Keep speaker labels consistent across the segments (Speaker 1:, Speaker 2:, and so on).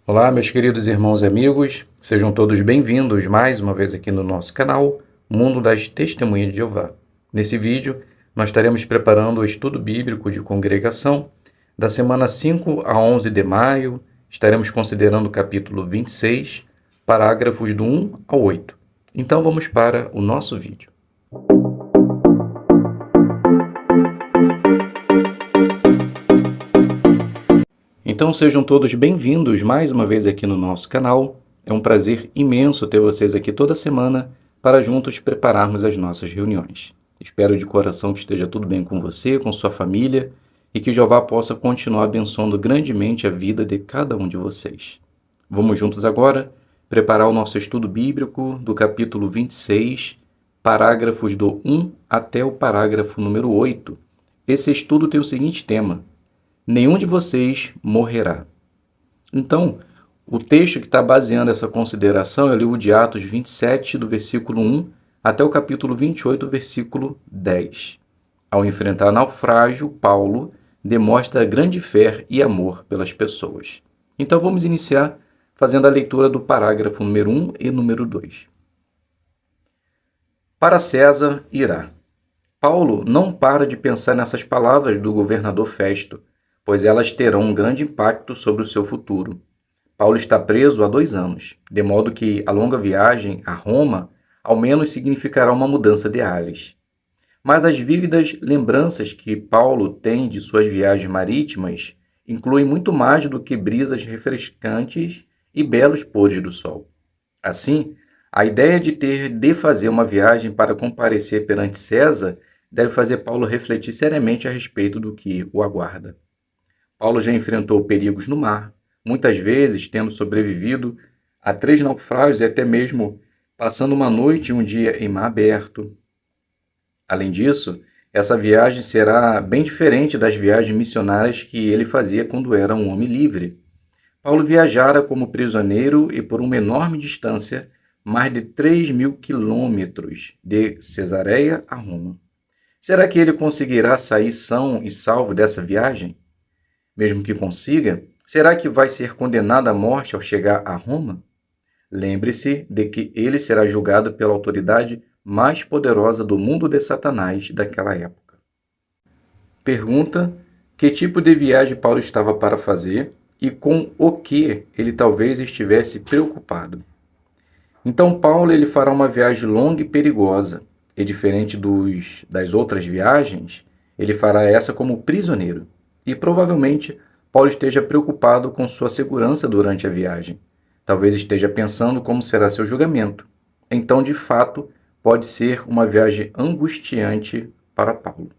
Speaker 1: Olá, meus queridos irmãos e amigos, sejam todos bem-vindos mais uma vez aqui no nosso canal Mundo das Testemunhas de Jeová. Nesse vídeo, nós estaremos preparando o estudo bíblico de congregação da semana 5 a 11 de maio. Estaremos considerando o capítulo 26, parágrafos do 1 ao 8. Então vamos para o nosso vídeo. Então sejam todos bem-vindos mais uma vez aqui no nosso canal. É um prazer imenso ter vocês aqui toda semana para juntos prepararmos as nossas reuniões. Espero de coração que esteja tudo bem com você, com sua família e que Jeová possa continuar abençoando grandemente a vida de cada um de vocês. Vamos juntos agora preparar o nosso estudo bíblico do capítulo 26, parágrafos do 1 até o parágrafo número 8. Esse estudo tem o seguinte tema: nenhum de vocês morrerá. Então, o texto que está baseando essa consideração é o livro de Atos 27, do versículo 1 até o capítulo 28, versículo 10. Ao enfrentar naufrágio, Paulo demonstra grande fé e amor pelas pessoas. Então, vamos iniciar fazendo a leitura do parágrafo número 1 e número 2. Para César irá. Paulo não para de pensar nessas palavras do governador Festo, pois elas terão um grande impacto sobre o seu futuro. Paulo está preso há 2 anos, de modo que a longa viagem a Roma ao menos significará uma mudança de ares. Mas as vívidas lembranças que Paulo tem de suas viagens marítimas incluem muito mais do que brisas refrescantes e belos pôres do sol. Assim, a ideia de ter de fazer uma viagem para comparecer perante César deve fazer Paulo refletir seriamente a respeito do que o aguarda. Paulo já enfrentou perigos no mar, muitas vezes tendo sobrevivido a 3 naufrágios e até mesmo passando uma noite e um dia em mar aberto. Além disso, essa viagem será bem diferente das viagens missionárias que ele fazia quando era um homem livre. Paulo viajara como prisioneiro e por uma enorme distância, mais de 3.000 quilômetros de Cesareia a Roma. Será que ele conseguirá sair são e salvo dessa viagem? Mesmo que consiga, será que vai ser condenado à morte ao chegar a Roma? Lembre-se de que ele será julgado pela autoridade mais poderosa do mundo de Satanás daquela época. Pergunta: que tipo de viagem Paulo estava para fazer e com o que ele talvez estivesse preocupado? Então Paulo ele fará uma viagem longa e perigosa, e diferente das outras viagens, ele fará essa como prisioneiro. E provavelmente Paulo esteja preocupado com sua segurança durante a viagem. Talvez esteja pensando como será seu julgamento. Então, de fato, pode ser uma viagem angustiante para Paulo.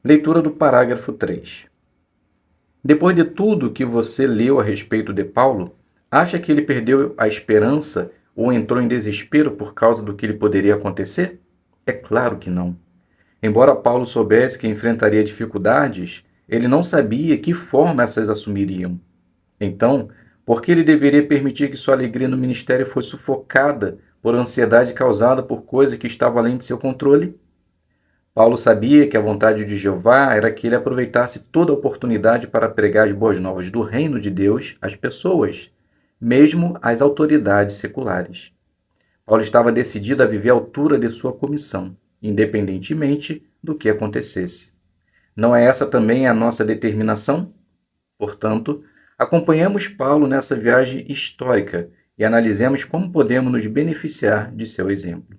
Speaker 1: Leitura do parágrafo 3. Depois de tudo que você leu a respeito de Paulo, acha que ele perdeu a esperança ou entrou em desespero por causa do que lhe poderia acontecer? É claro que não. Embora Paulo soubesse que enfrentaria dificuldades, ele não sabia que forma essas assumiriam. Então, por que ele deveria permitir que sua alegria no ministério fosse sufocada por ansiedade causada por coisas que estavam além de seu controle? Paulo sabia que a vontade de Jeová era que ele aproveitasse toda a oportunidade para pregar as boas novas do reino de Deus às pessoas, mesmo às autoridades seculares. Paulo estava decidido a viver à altura de sua comissão, independentemente do que acontecesse. Não é essa também a nossa determinação? Portanto, acompanhemos Paulo nessa viagem histórica e analisemos como podemos nos beneficiar de seu exemplo.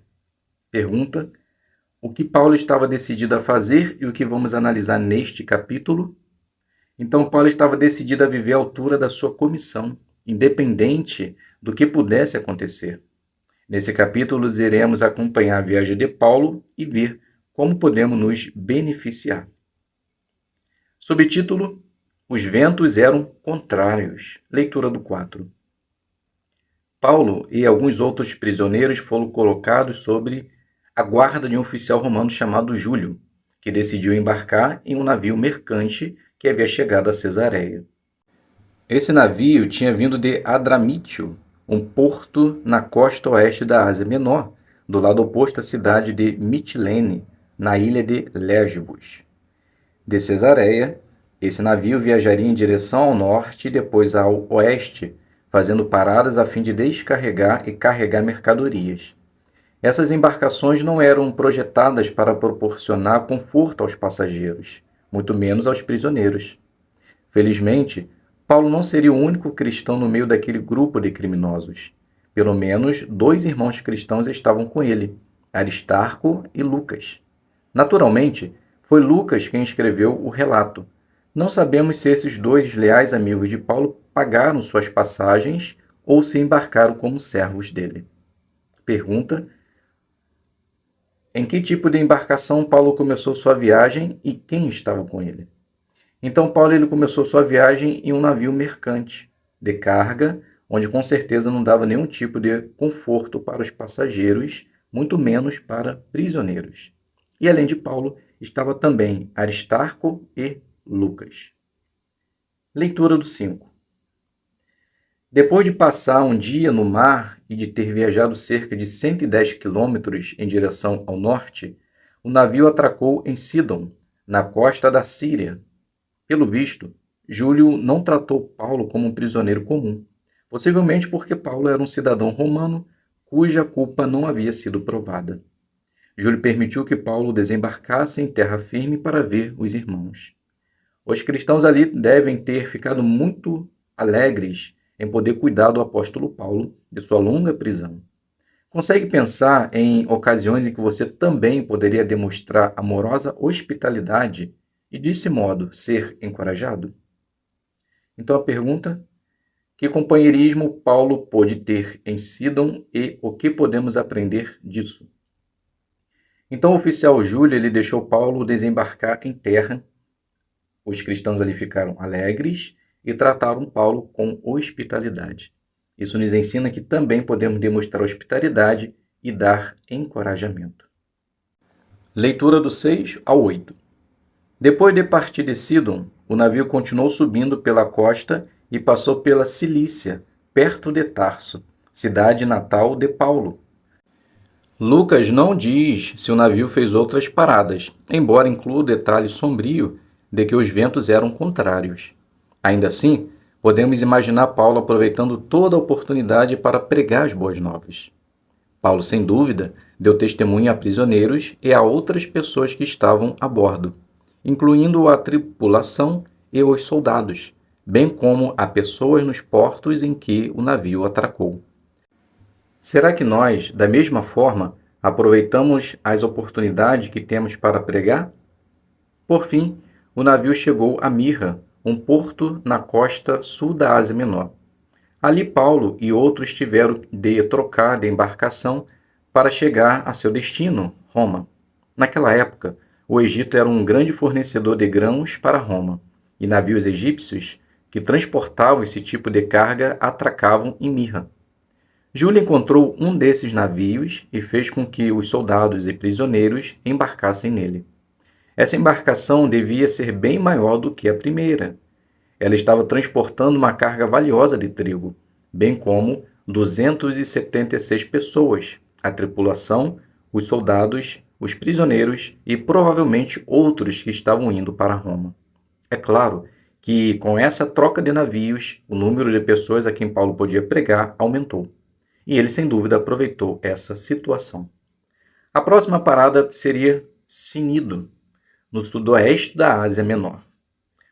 Speaker 1: Pergunta: o que Paulo estava decidido a fazer e o que vamos analisar neste capítulo? Então, Paulo estava decidido a viver à altura da sua comissão, independente do que pudesse acontecer. Nesse capítulo, iremos acompanhar a viagem de Paulo e ver como podemos nos beneficiar. Subtítulo: os ventos eram contrários. Leitura do 4. Paulo e alguns outros prisioneiros foram colocados sob a guarda de um oficial romano chamado Júlio, que decidiu embarcar em um navio mercante que havia chegado a Cesareia. Esse navio tinha vindo de Adramítio, um porto na costa oeste da Ásia Menor, do lado oposto à cidade de Mitilene, na ilha de Lesbos. De Cesareia, Esse navio viajaria em direção ao norte e depois ao oeste, fazendo paradas a fim de descarregar e carregar mercadorias. Essas embarcações não eram projetadas para proporcionar conforto aos passageiros, muito menos aos prisioneiros. Felizmente, Paulo não seria o único cristão no meio daquele grupo de criminosos. Pelo menos 2 irmãos cristãos estavam com ele, Aristarco e Lucas. Naturalmente, foi Lucas quem escreveu o relato. Não sabemos se esses 2 leais amigos de Paulo pagaram suas passagens ou se embarcaram como servos dele. Pergunta: em que tipo de embarcação Paulo começou sua viagem e quem estava com ele? Então Paulo ele começou sua viagem em um navio mercante, de carga, onde com certeza não dava nenhum tipo de conforto para os passageiros, muito menos para prisioneiros. E além de Paulo, estava também Aristarco e Lucas. Leitura do 5. Depois de passar um dia no mar e de ter viajado cerca de 110 quilômetros em direção ao norte, o navio atracou em Sidon, na costa da Síria. Pelo visto, Júlio não tratou Paulo como um prisioneiro comum, possivelmente porque Paulo era um cidadão romano cuja culpa não havia sido provada. Júlio permitiu que Paulo desembarcasse em terra firme para ver os irmãos. Os cristãos ali devem ter ficado muito alegres em poder cuidar do apóstolo Paulo de sua longa prisão. Consegue pensar em ocasiões em que você também poderia demonstrar amorosa hospitalidade e, desse modo, ser encorajado? Então a pergunta: que companheirismo Paulo pôde ter em Sidon e o que podemos aprender disso? Então o oficial Júlio ele deixou Paulo desembarcar em terra. Os cristãos ali ficaram alegres e trataram Paulo com hospitalidade. Isso nos ensina que também podemos demonstrar hospitalidade e dar encorajamento. Leitura do 6 ao 8. Depois de partir de Sidon, o navio continuou subindo pela costa e passou pela Cilícia, perto de Tarso, cidade natal de Paulo. Lucas não diz se o navio fez outras paradas, embora inclua o detalhe sombrio de que os ventos eram contrários. Ainda assim, podemos imaginar Paulo aproveitando toda a oportunidade para pregar as boas novas. Paulo, sem dúvida, deu testemunho a prisioneiros e a outras pessoas que estavam a bordo, incluindo a tripulação e os soldados, bem como a pessoas nos portos em que o navio atracou. Será que nós, da mesma forma, aproveitamos as oportunidades que temos para pregar? Por fim, o navio chegou a Mirra, um porto na costa sul da Ásia Menor. Ali Paulo e outros tiveram de trocar de embarcação para chegar a seu destino, Roma. Naquela época, o Egito era um grande fornecedor de grãos para Roma, e navios egípcios que transportavam esse tipo de carga atracavam em Mirra. Júlio encontrou um desses navios e fez com que os soldados e prisioneiros embarcassem nele. Essa embarcação devia ser bem maior do que a primeira. Ela estava transportando uma carga valiosa de trigo, bem como 276 pessoas, a tripulação, os soldados, os prisioneiros e provavelmente outros que estavam indo para Roma. É claro que, com essa troca de navios, o número de pessoas a quem Paulo podia pregar aumentou. E ele, sem dúvida, aproveitou essa situação. A próxima parada seria Cnido, no sudoeste da Ásia Menor.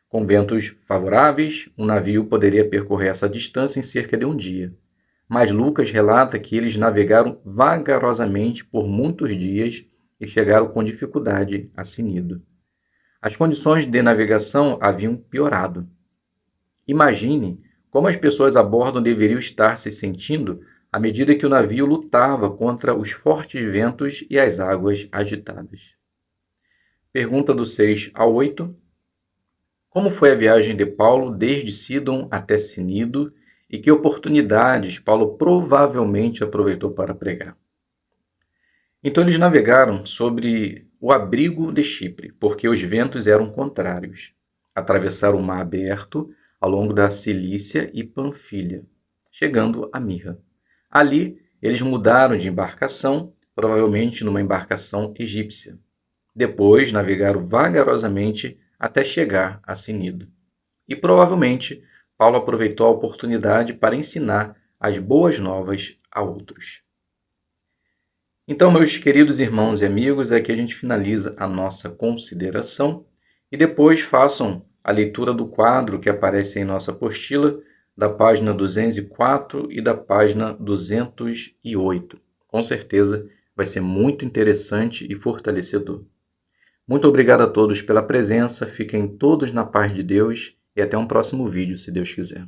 Speaker 1: Com ventos favoráveis, um navio poderia percorrer essa distância em cerca de um dia. Mas Lucas relata que eles navegaram vagarosamente por muitos dias e chegaram com dificuldade a Cnido. As condições de navegação haviam piorado. Imagine como as pessoas a bordo deveriam estar se sentindo à medida que o navio lutava contra os fortes ventos e as águas agitadas. Pergunta do 6 ao 8. Como foi a viagem de Paulo desde Sidon até Cnido e que oportunidades Paulo provavelmente aproveitou para pregar? Então eles navegaram sobre o abrigo de Chipre, porque os ventos eram contrários. Atravessaram o mar aberto ao longo da Cilícia e Panfilha, chegando a Mirra. Ali, eles mudaram de embarcação, provavelmente numa embarcação egípcia. Depois, navegaram vagarosamente até chegar a Cnido. E provavelmente Paulo aproveitou a oportunidade para ensinar as boas novas a outros. Então, meus queridos irmãos e amigos, aqui a gente finaliza a nossa consideração e depois façam a leitura do quadro que aparece em nossa apostila, da página 204 e da página 208. Com certeza vai ser muito interessante e fortalecedor. Muito obrigado a todos pela presença, fiquem todos na paz de Deus e até um próximo vídeo, se Deus quiser.